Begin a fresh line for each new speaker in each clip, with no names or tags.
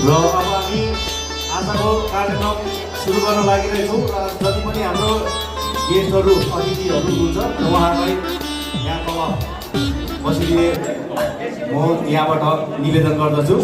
र अब हामी आजको कार्यक्रम सुरु गर्न लागिरहेछौँ र जति पनि हाम्रो गेस्टहरू अतिथिहरू हुनुहुन्छ उहाँहरूलाई यहाँ तल बसिदिने म यहाँबाट निवेदन गर्दछु।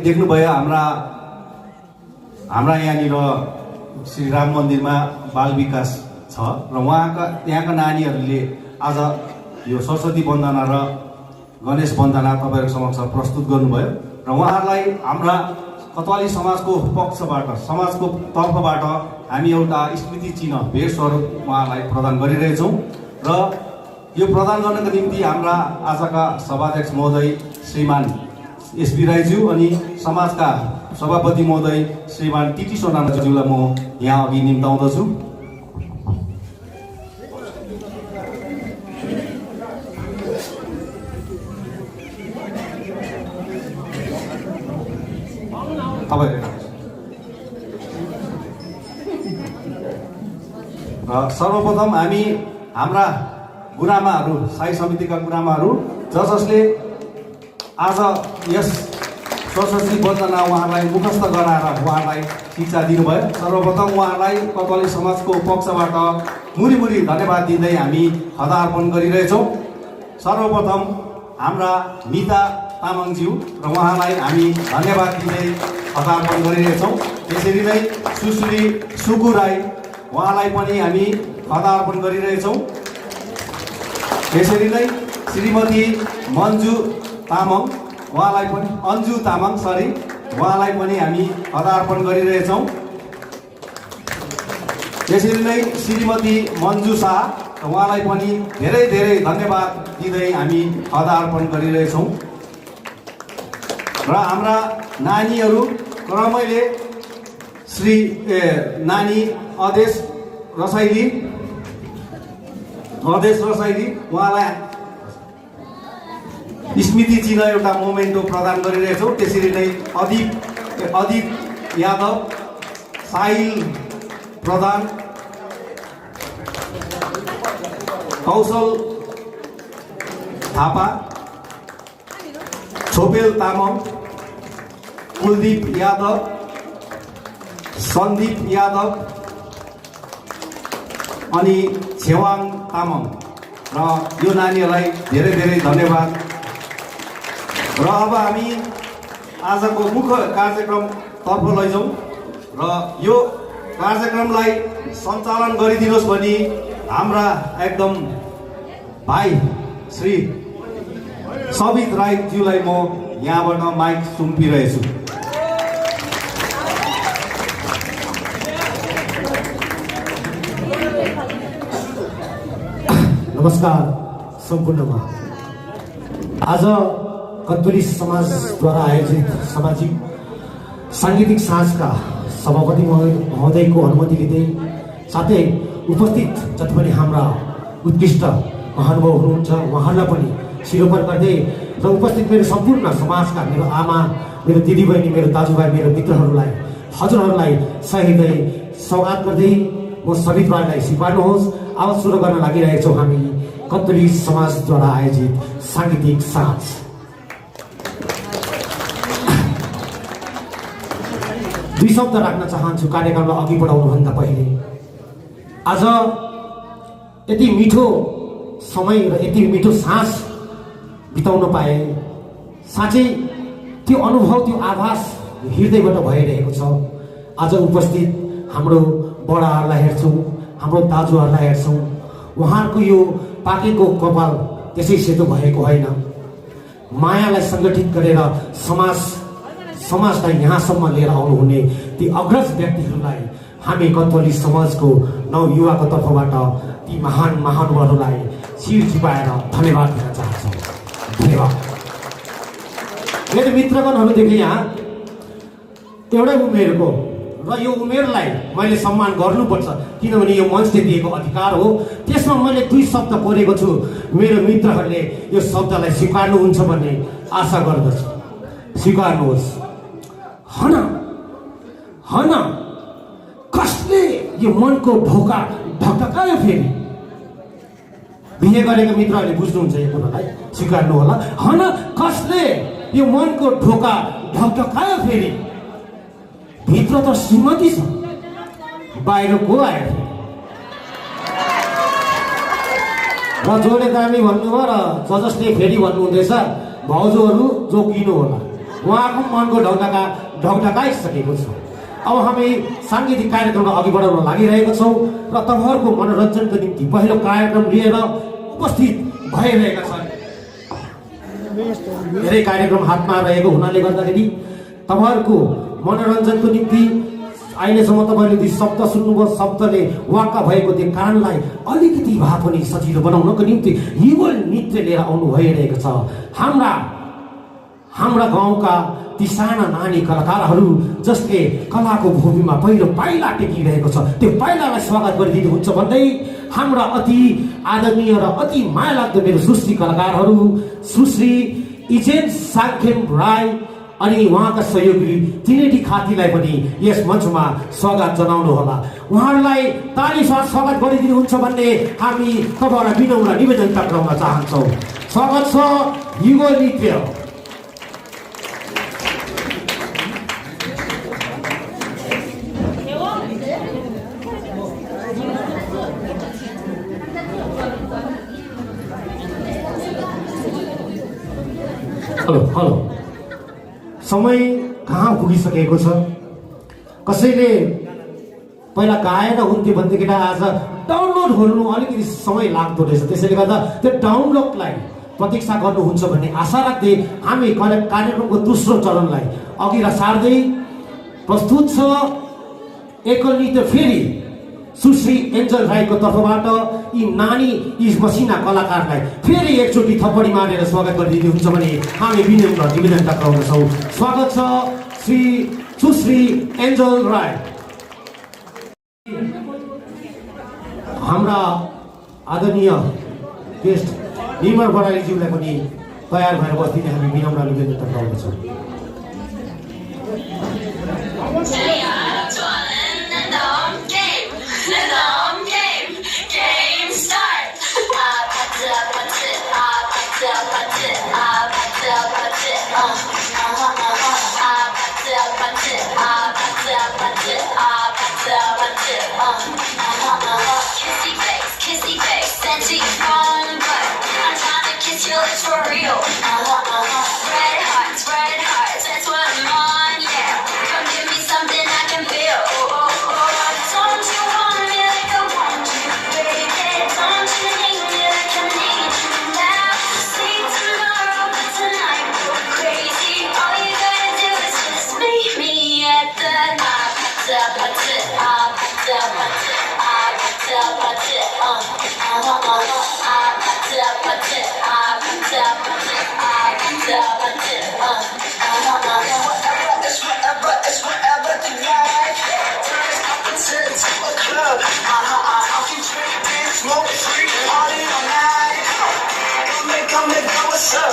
देख्नुभयो हाम्रा यहाँनिर श्री राम मन्दिरमा बाल विकास छ र यहाँका नानीहरूले आज यो सरस्वती वन्दना र गणेश वन्दना तपाईँहरूको समक्ष प्रस्तुत गर्नुभयो र उहाँहरूलाई हाम्रा कतवाली समाजको पक्षबाट समाजको तर्फबाट हामी एउटा स्मृति चिन्ह भेट स्वरूप उहाँलाई प्रदान गरिरहेछौँ र यो प्रदान गर्नको निम्ति हाम्रा आजका सभाध्यक्ष महोदय श्रीमान एसपी राईज्यू अनि समाजका सभापति महोदय श्रीमान टिटी सोनाज्यूलाई म यहाँ अघि निम्ताउँदछु। सर्वप्रथम हामी हाम्रा गुरामाहरू साई समितिका गुरामाहरू जसले आज यस सरस्वती वन्दना उहाँलाई मुखस्थ गराएर उहाँलाई शिक्षा दिनुभयो। सर्वप्रथम उहाँलाई कतवाली समाजको पक्षबाट मुरी धन्यवाद दिँदै हामी खदा अर्पण गरिरहेछौँ। सर्वप्रथम हाम्रा मिता तामाङज्यू र उहाँलाई हामी धन्यवाद दिँदै खदा अर्पण गरिरहेछौँ। त्यसरी नै सुश्री सुकु राई उहाँलाई पनि हामी खदा अर्पण गरिरहेछौँ। त्यसरी नै श्रीमती मन्जु तामाङ उहाँलाई पनि अन्जु तामाङ उहाँलाई पनि हामी खदा अर्पण गरिरहेछौँ। त्यसरी नै श्रीमती मन्जु शाह उहाँलाई पनि धेरै धेरै धन्यवाद दिँदै हामी खदा अर्पण गरिरहेछौँ। र हाम्रा नानीहरू क्रमैले श्री नानी अदेश रसाइली उहाँलाई स्मृति चिन्ह एउटा मोमेन्टो प्रदान गरिरहेछौँ। त्यसरी नै अदित यादव, साहिल प्रधान, कौशल थापा, छोपेल तामाङ, कुलदीप यादव, सन्दीप यादव अनि छेवाङ तामाङ र यो नानीहरूलाई धेरै धेरै धन्यवाद। र अब हामी आजको मुख्य कार्यक्रमतर्फ लैजाउँ र यो कार्यक्रमलाई सञ्चालन गरिदिनुहोस् भनी हाम्रा एकदम भाइ श्री सबित राईज्यूलाई म यहाँबाट माइक सुम्पिरहेछु।
नमस्कार सम्पूर्णमा। आज कन्तुरी समाजद्वारा आयोजित सामाजिक साङ्गीतिक साँझका सभापति महोदयको अनुमति लिँदै साथै उपस्थित जति पनि हाम्रा उत्कृष्ट महानुभाव हुनुहुन्छ उहाँहरूलाई पनि शिरोपर गर्दै र उपस्थित मेरो सम्पूर्ण समाजका मेरो आमा, मेरो दिदीबहिनी, मेरो दाजुभाइ, मेरो मित्रहरूलाई, हजुरहरूलाई सहितै स्वागत गर्दै म सबित राईलाई स्वीकार्नुहोस्। आवाज सुरु गर्न लागिरहेका छौँ हामी कन्तुरी समाजद्वारा आयोजित साङ्गीतिक साँझ। दुई शब्द राख्न चाहन्छु कार्यक्रमलाई अघि बढाउनुभन्दा पहिले। आज यति मिठो समय र यति मिठो साँझ बिताउन पाए, साँच्चै त्यो अनुभव, त्यो आभास हृदयबाट भइरहेको छ। आज उपस्थित हाम्रो बडाहरूलाई हेर्छौँ, हाम्रो दाजुहरूलाई हेर्छौँ, उहाँहरूको यो पाकेको कपाल त्यसै सेतो भएको होइन। मायालाई सङ्गठित गरेर समाजलाई यहाँसम्म लिएर आउनुहुने ती अग्रज व्यक्तिहरूलाई हामी कन्तुरी समाजको नवयुवाको तर्फबाट ती महानुभावहरूलाई शिर झुकाएर धन्यवाद दिन चाहन्छौँ। धन्यवाद। मेरो मित्रगणहरू देखेँ यहाँ एउटै उमेरको, र यो उमेरलाई मैले सम्मान गर्नुपर्छ किनभने यो मञ्चले दिएको अधिकार हो। त्यसमा मैले दुई शब्द कोरेको छु। मेरो मित्रहरूले यो शब्दलाई स्वीकार्नुहुन्छ भन्ने आशा गर्दछु। स्वीकार्नुहोस्। हन कसले यो मनको ढोका ढकढकायो फेरि? बिहे गरेको मित्रहरूले बुझ्नुहुन्छ यो कुरालाई, स्वीकार्नु होला। हन कसले यो मनको ढोका ढकढकायो फेरि? भित्र त श्रीमती छ, बाहिर को आयो? र जसले दामी भन्नुभयो र जसले फेरि भन्नुहुँदैछ भाउजूहरू जोगिनु होला, उहाँको मनको ढकढकाइसकेको छ। अब हामी साङ्गीतिक कार्यक्रमलाई अघि बढाउन लागिरहेका छौँ र तपाईँहरूको मनोरञ्जनको निम्ति पहिलो कार्यक्रम लिएर उपस्थित भइरहेका छन्। धेरै कार्यक्रम हातमा रहेको हुनाले गर्दाखेरि तपाईँहरूको मनोरञ्जनको निम्ति अहिलेसम्म तपाईँले दुई शब्द सुन्नुभयो, शब्दले वाक्क भएको त्यो कानलाई अलिकति भए पनि सजिलो बनाउनको निम्ति युगल नृत्य लिएर आउनु भइरहेको छ। हाम्रा गाउँका ती साना नानी कलाकारहरू जसले कलाको भूमिमा पहिलो पाइला टेकिरहेको छ, त्यो पाइलालाई स्वागत गरिदिनुहुन्छ भन्दै हाम्रा अति आदरणीय र अति माया लाग्दो मेरो सुश्री कलाकारहरू सुश्री इजेन साङ्खेम राई अनि उहाँका सहयोगी तिनेटी खातीलाई पनि यस मञ्चमा स्वागत जनाउनु होला। उहाँहरूलाई ताली साथ स्वागत गरिदिनुहुन्छ भन्ने हामी तपाईँलाई विनम्र निवेदन टक्राउन चाहन्छौँ। स्वागत छ युगल नृत्य। हेलो, समय कहाँ पुगिसकेको छ? कसैले पहिला गाएर हुन्थ्यो भनेदेखि आज डाउनलोड खोल्नु अलिकति समय लाग्दो रहेछ। त्यसैले गर्दा त्यो डाउनलोडलाई प्रतीक्षा गर्नुहुन्छ भन्ने आशा राख्दै हामी कार्यक्रमको दोस्रो चरणलाई अघि सार्दै प्रस्तुत छ एकल नृत्य फेरि सुश्री एन्जल राईको तर्फबाट यी नानी यी मसिना कलाकारलाई फेरि एकचोटि थप्पडी मारेर स्वागत गरिदिनु हुन्छ भने हामी विनम्र निवेदन टक्राउँदछौँ। स्वागत छ श्री सुश्री एन्जल राई। हाम्रा आदरणीय गेस्ट निर्मल बराइलीज्यूलाई पनि तयार भएर बस्दिने हामी विनम्र निवेदन टक्राउँदछौँ।
Kissy face, scenty wrong, but I'm trying to kiss your lips for real. Red hearts, that's what I'm on, yeah. Come give me something I can feel. Don't you want me like I want you, baby? Don't you need me like I need you now? Sleep tomorrow, but tonight go crazy. All you gotta do is just meet me at the It's whatever tonight. Turn us up into a club. I'll keep drinking, smoke free, party all night. Come and go, what's up?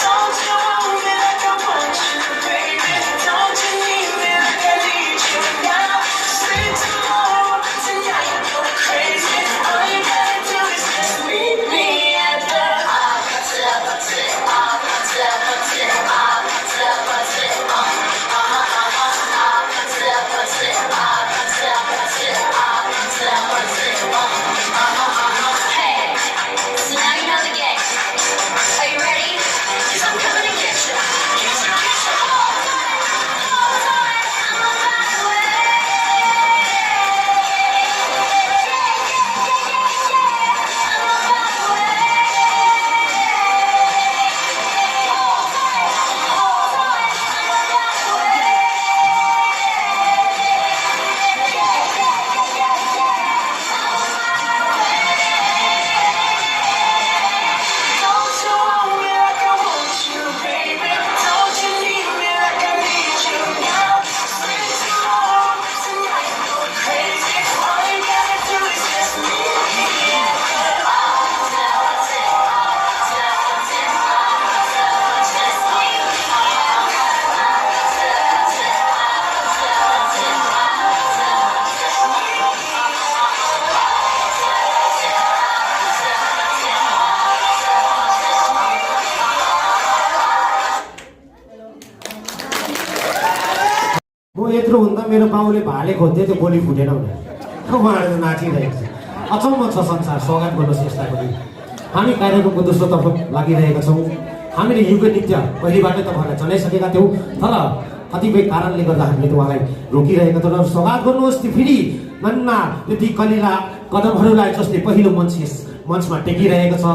Don't you want me like I want you, baby? Don't you need me like I need you now? Sleep tomorrow, tonight go crazy. All you gotta do is just meet me at the
म यत्रो हुँदा मेरो बाउले भाले खोज्दै त्यो गोली फुटेन भने उहाँहरू त नाचिरहेको छ। अचम्म छ संसार। स्वागत गर्नुहोस् यसलाई पनि। हामी कार्यक्रमको दोस्रो तर्फ लागिरहेका छौँ। हामीले युग नृत्य पहिलेबाटै तपाईँहरूलाई जनाइसकेका थियौँ, तर कतिपय कारणले गर्दा हामीले उहाँलाई रोकिरहेका थियौँ। स्वागत गर्नुहोस् त्यो फेरि नन्ना यति कलिला कदमहरूलाई जसले पहिलो मञ्चमा टेकिरहेको छ।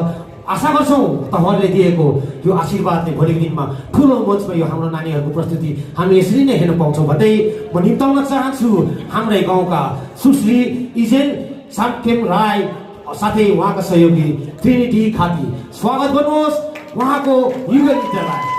आशा गर्छौँ तपाईँहरूले दिएको यो आशीर्वादले भोलिको दिनमा ठुलो मञ्चमा यो हाम्रो नानीहरूको प्रस्तुति हामी यसरी नै हेर्न पाउँछौँ भन्दै म निम्ताउन चाहन्छु हाम्रै गाउँका सुश्री इजेन साम्खेम राई साथै उहाँका सहयोगी ट्रिनिटी खाती। स्वागत गर्नुहोस् उहाँको युग नृत्यलाई।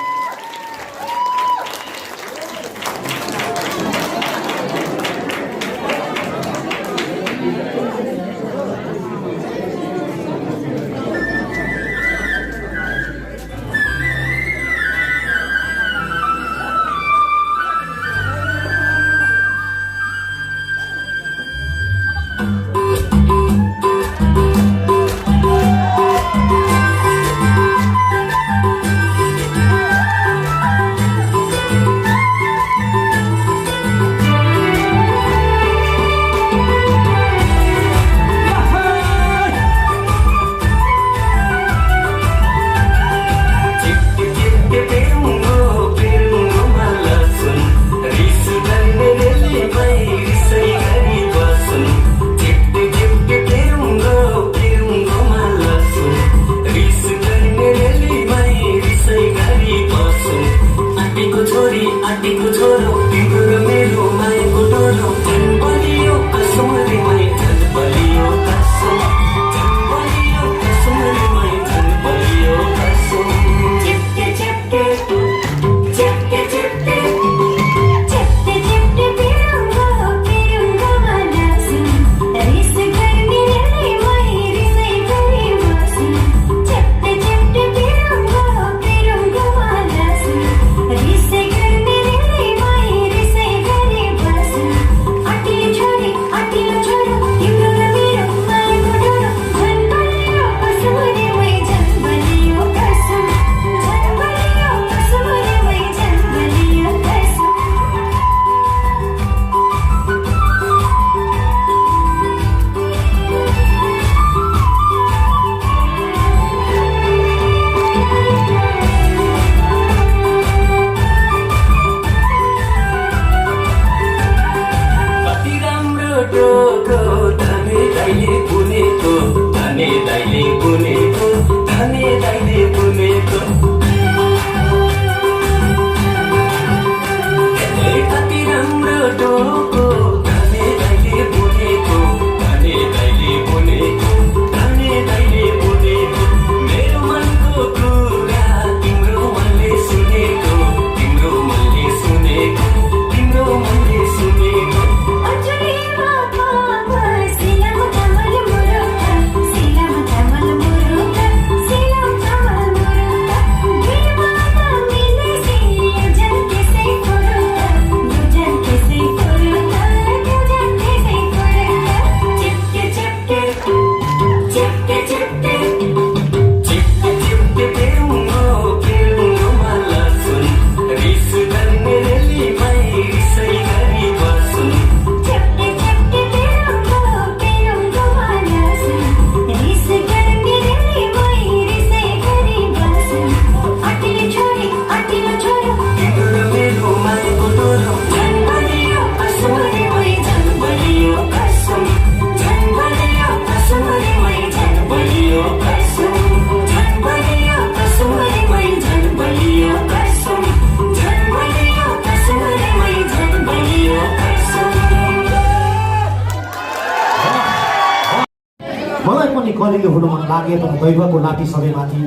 मलाई पनि कलिलो हुन मन लाग्यो तर दैवको लाठी सबैमाथि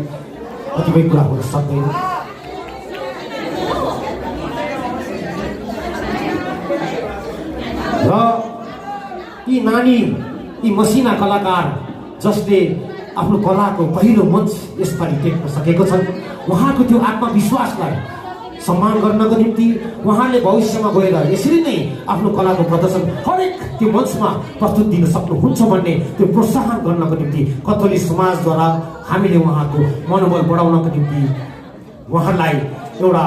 कतिपय कुरा हुन सक्दैन। र यी नानी यी मसिना कलाकार जसले आफ्नो कलाको पहिलो मञ्च यसपालि टेक्न सकेको छन्, उहाँको त्यो आत्मविश्वासलाई सम्मान गर्नको निम्ति उहाँले भविष्यमा गएर यसरी नै आफ्नो कलाको प्रदर्शन हरेक त्यो मञ्चमा प्रस्तुत दिन सक्नुहुन्छ भन्ने त्यो प्रोत्साहन गर्नको निम्ति कथली समाजद्वारा हामीले उहाँको मनोबल बढाउनको निम्ति उहाँलाई एउटा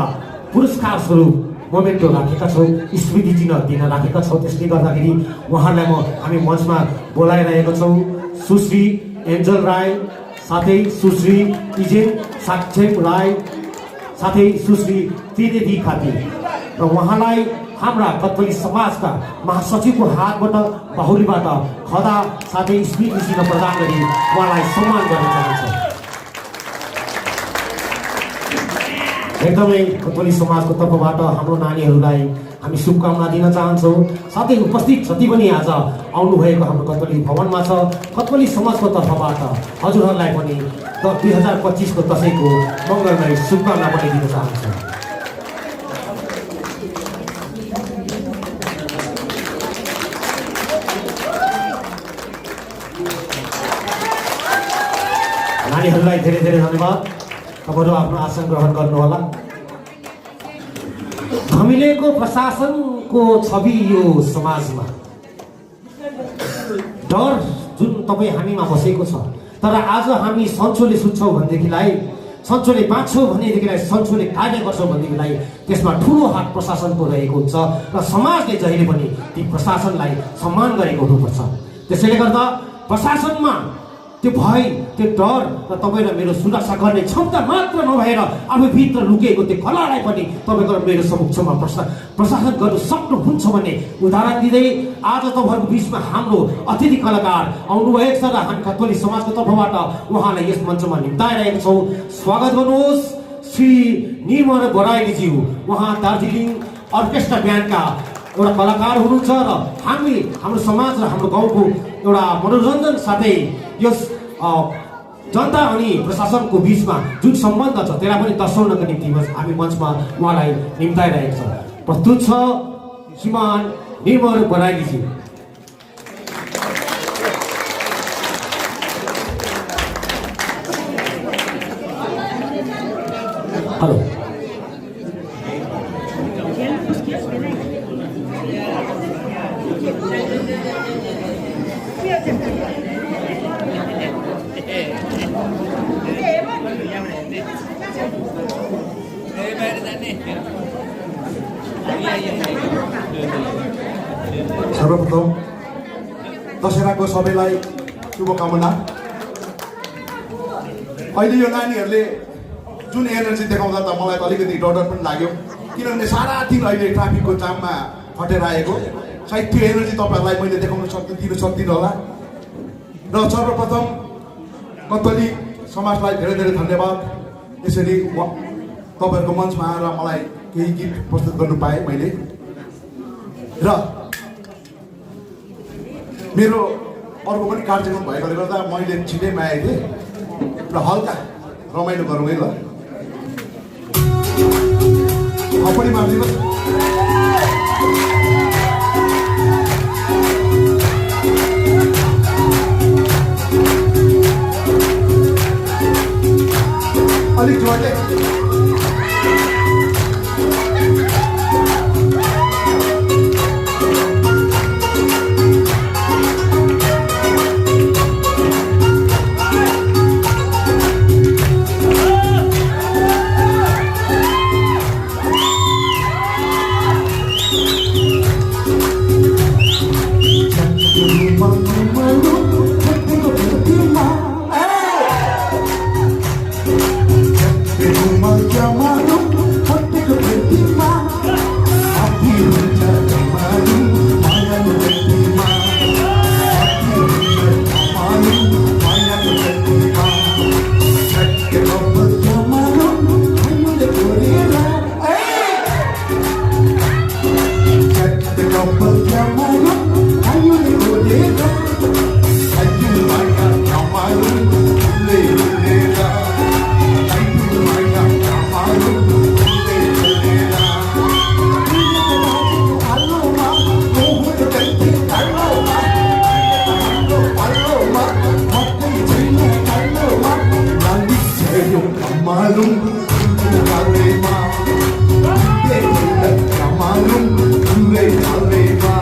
पुरस्कार स्वरूप मोमेन्टो राखेका छौँ, स्मृति चिन्ह दिन राखेका छौँ। त्यसले गर्दाखेरि उहाँलाई हामी मञ्चमा बोलाइरहेका छौँ। सुश्री एन्जल राई, साथै सुश्री इजेन साक्षेप राई, साथै सुश्री त्रिदेवी खाती र उहाँलाई हाम्रा कथली समाजका महासचिवको हातबाट बाहुलीबाट खदा साथै स्मृति चिन्ह प्रदान गरी उहाँलाई सम्मान गर्न चाहन्छौँ। एकदमै कथली समाजको तर्फबाट हाम्रो नानीहरूलाई हामी शुभकामना दिन चाहन्छौँ। साथै उपस्थित जति पनि आज आउनुभएको हाम्रो कथली भवनमा छ, कथली समाजको तर्फबाट हजुरहरूलाई पनि 2025को दशैँको मङ्गलमय शुभकामना पनि दिन चाहन्छु। नानीहरूलाई धेरै धेरै धन्यवाद। तपाईँहरू आफ्नो आसन ग्रहण गर्नुहोला। धमिलेको प्रशासनको छवि यो समाजमा डर जुन तपाईँ हामीमा बसेको छ, तर आज हामी सन्चोले सुत्छौँ भनेदेखिलाई, सन्चोले बाँच्छौँ भनेदेखिलाई, सन्चोले कार्य गर्छौँ भनेदेखिलाई त्यसमा ठुलो हात प्रशासनको रहेको हुन्छ र समाजले जहिले पनि ती प्रशासनलाई सम्मान गरेको हुनुपर्छ। त्यसैले गर्दा प्रशासनमा त्यो भय, त्यो डर र तपाईँ र मेरो सुरक्षा गर्ने क्षमता मात्र नभएर आफूभित्र लुकेको त्यो कलालाई पनि तपाईँको र मेरो समक्षमा प्रशासन गर्नु सक्नुहुन्छ भन्ने उदाहरण दिँदै आज तपाईँहरूको बिचमा हाम्रो अतिथि कलाकार आउनुभएको छ र हामी कथली समाजको तर्फबाट उहाँलाई यस मञ्चमा निम्ताइरहेका छौँ। स्वागत गर्नुहोस् श्री निर्मल बराइलीज्यू। उहाँ दार्जिलिङ अर्केस्ट्रा ब्यान्डका एउटा कलाकार हुनुहुन्छ र हाम्रो समाज र हाम्रो गाउँको एउटा मनोरञ्जन साथै यस जनता अनि प्रशासनको बिचमा जुन सम्बन्ध छ त्यसलाई पनि दर्शाउनको निम्ति हामी मञ्चमा उहाँलाई निम्ताइरहेका छौँ। प्रस्तुत छ श्रीमान निर्मल बराइलीजी। हेलो।
सर्वप्रथम दशहराको सबैलाई शुभकामना। अहिले यो नानीहरूले जुन एनर्जी देखाउँदा त मलाई त अलिकति डर पनि लाग्यो, किनभने सारा दिन अहिले ट्राफिकको जाममा फटेर आएको। सायद त्यो एनर्जी तपाईँहरूलाई मैले देखाउन दिनु सक्दिनँ होला। र सर्वप्रथम कथली समाजलाई धेरै धेरै धन्यवाद। यसरी तपाईँहरूको मञ्चमा आएर मलाई केही गीत प्रस्तुत गर्नु पाएँ मैले। र मेरो अर्को पनि कार्यक्रम भएकोले गर्दा मैले छिटैमा आएको थिएँ र हल्का रमाइलो गरौँ है ल। पनि मानिदिनुहोस्। अलिक जोडले malum kalema kya malum ture kalema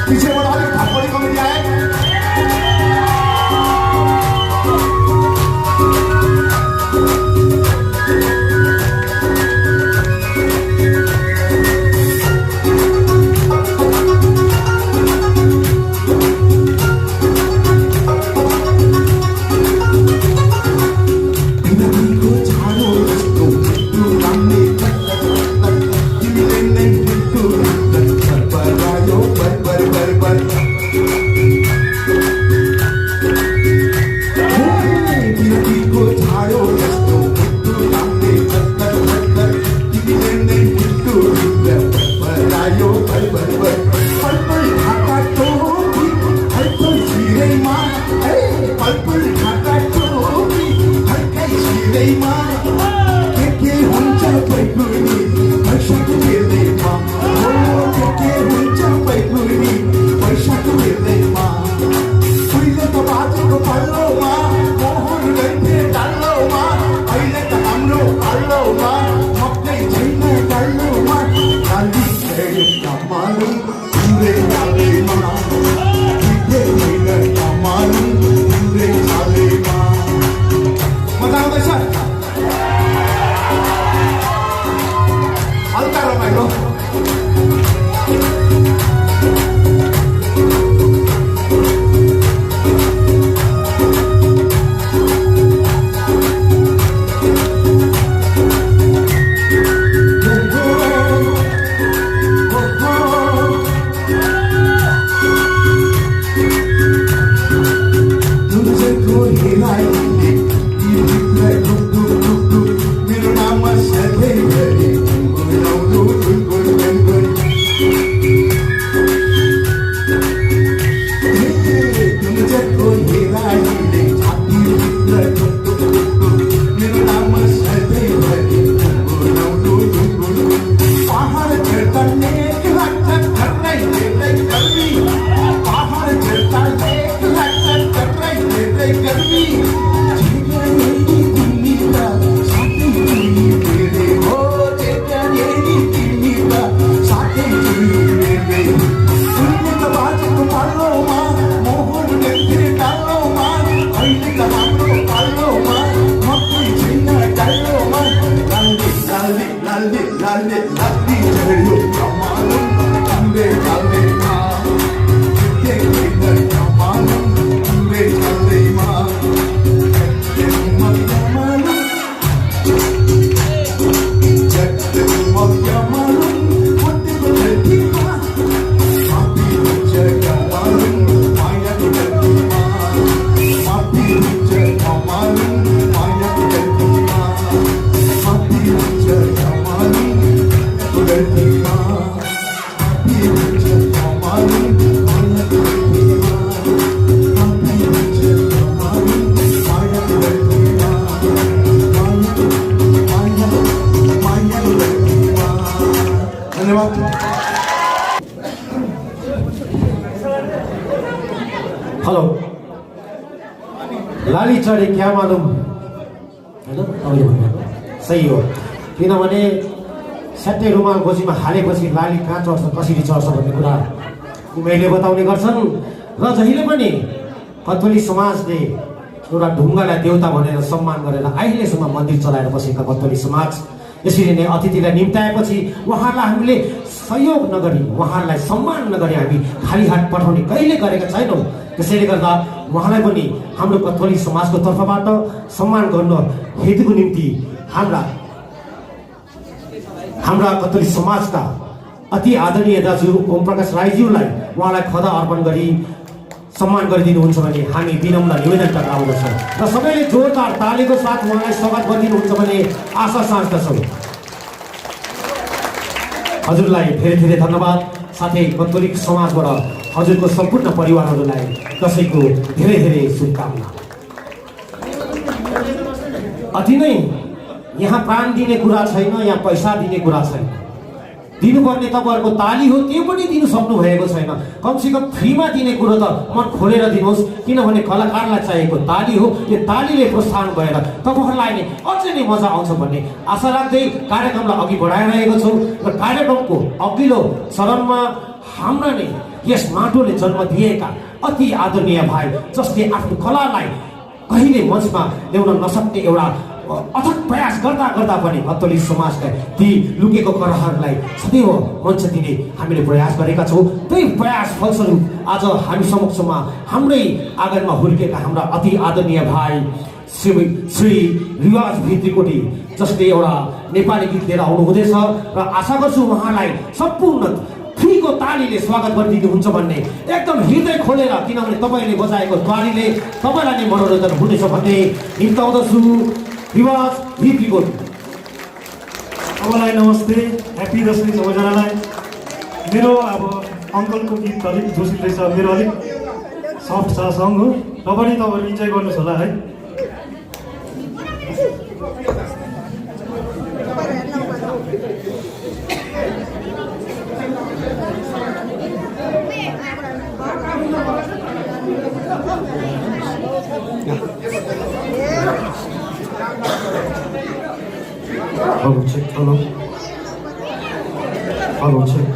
पीछे वाला अलिक थप्पडी कमेडी आए
हेलो लाली चढे क्या मालुम होइन तपाईँले भन्नुभएको सही हो किनभने स्याट्टै रुमाल गोजीमा हालेपछि लाली कहाँ चढ्छ कसरी चढ्छ भन्ने कुरा उमेरले बताउने गर्छन् र जहिले पनि कथोलिक समाजले एउटा ढुङ्गालाई देउता भनेर सम्मान गरेर अहिलेसम्म मन्दिर चलाएर बसेका कथोलिक समाज यसरी नै अतिथिलाई निम्ताएपछि उहाँहरूलाई हामीले सहयोग नगरी उहाँहरूलाई सम्मान नगरी हामी खाली हात पठाउने कहिले गरेका छैनौँ त्यसैले गर्दा उहाँलाई पनि हाम्रो कथोलिक समाजको तर्फबाट सम्मान गर्न हेतुको निम्ति हाम्रा कथोलिक समाजका अति आदरणीय दाजु ओम प्रकाश राईज्यूलाई उहाँलाई खदा अर्पण गरी सम्मान गरिदिनुहुन्छ भने हामी विनम्र निवेदन टक्राउँदछौँ र सबैले जोरदार तालीको साथ उहाँलाई स्वागत गरिदिनुहुन्छ भने आशा साँच्दछौँ। हजुरलाई धेरै धेरै धन्यवाद। साथै कथोलिक समाजबाट हजुरको सम्पूर्ण परिवारहरूलाई दसैँको धेरै धेरै शुभकामना। अति नै यहाँ प्राण दिने कुरा छैन, यहाँ पैसा दिने कुरा छैन। दिनुपर्ने तपाईँहरूको ताली हो, त्यो पनि दिनु सक्नु भएको छैन। कमसेकम फ्रीमा दिने कुरो त मन खोलेर दिनुहोस्, किनभने कलाकारलाई चाहिएको ताली हो। यो तालीले प्रोत्साहन भएर तपाईँहरूलाई नै अझै नै मजा आउँछ भन्ने आशा राख्दै कार्यक्रमलाई अघि बढाइरहेको छौँ। र कार्यक्रमको अघिल्लो चरणमा हाम्रा नै यस माटोले जन्म दिएका अति आदरणीय भाइ, जसले आफ्नो कलालाई कहिले मञ्चमा ल्याउन नसक्ने एउटा अथक प्रयास गर्दा गर्दा पनि कत्तोली समाजका ती लुकेको कलाहरूलाई सदैव मञ्च दिने हामीले प्रयास गरेका छौँ। त्यही प्रयास फलस्वरूप आज हामी समक्षमा हाम्रै आँगनमा हुर्केका हाम्रा अति आदरणीय भाइ श्री रिवाज भित्रिकोटी, जसले एउटा नेपाली गीत लिएर आउनुहुँदैछ र आशा गर्छु उहाँलाई सम्पूर्ण फ्रीको तालीले स्वागत गरिदिनुहुन्छ भन्ने एकदम हृदय खोलेर, किनभने तपाईँले बजाएको तालीले तपाईँलाई नै मनोरञ्जन हुनेछ भन्ने निम्ताउँदछु। रिवाज भित्रिकोटी,
तपाईँलाई नमस्ते, ह्याप्पी दसैँ सबैजनालाई। मेरो अब अङ्कलको गीत अलिक जोसिल रहेछ, मेरो अलिक सफ्ट छ सङ हो, तपाईँहरू इन्जोय गर्नुहोस् होला है।
Hello, check, hello. Hello, check.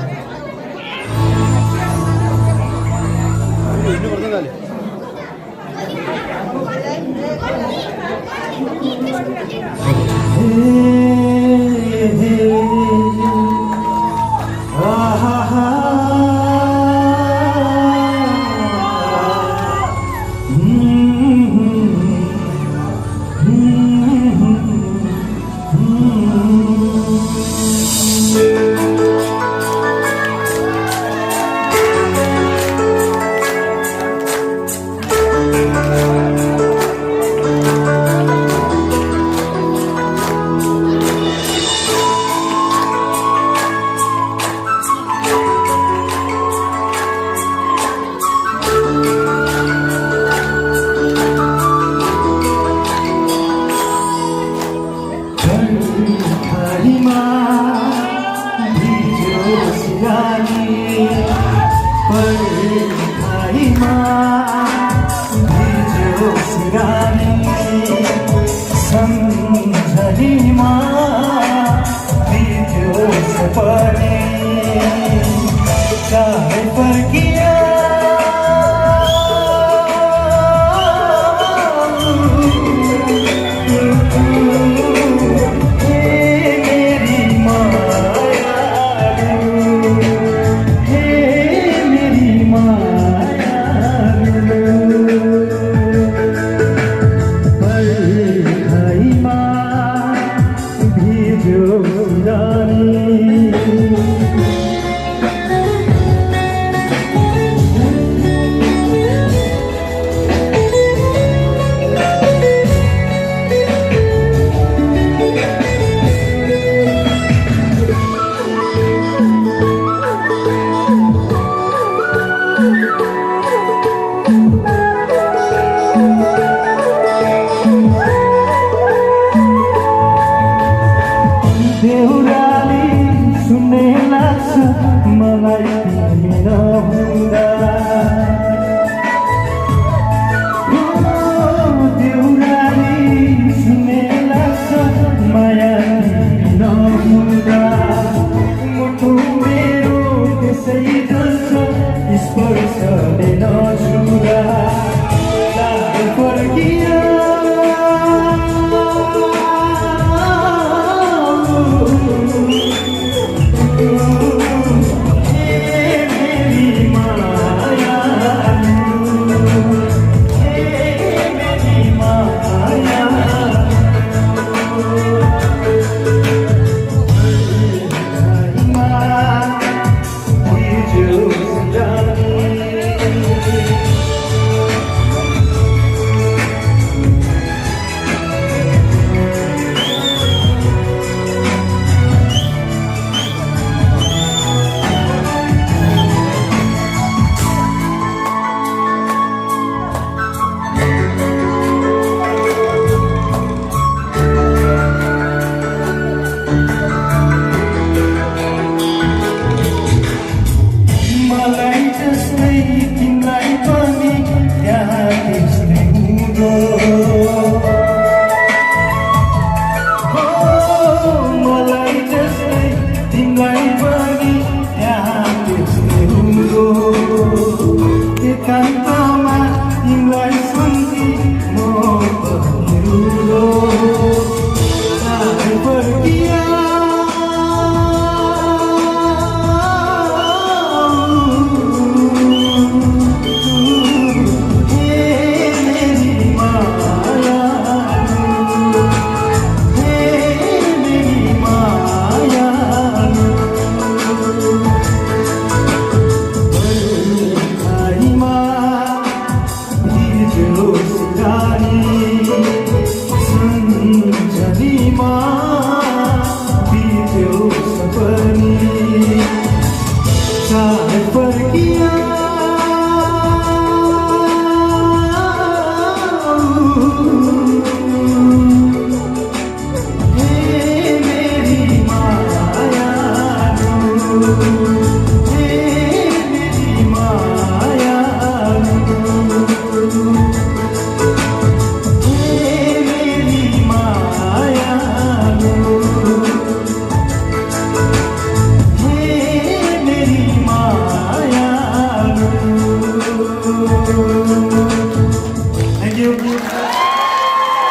फर्किया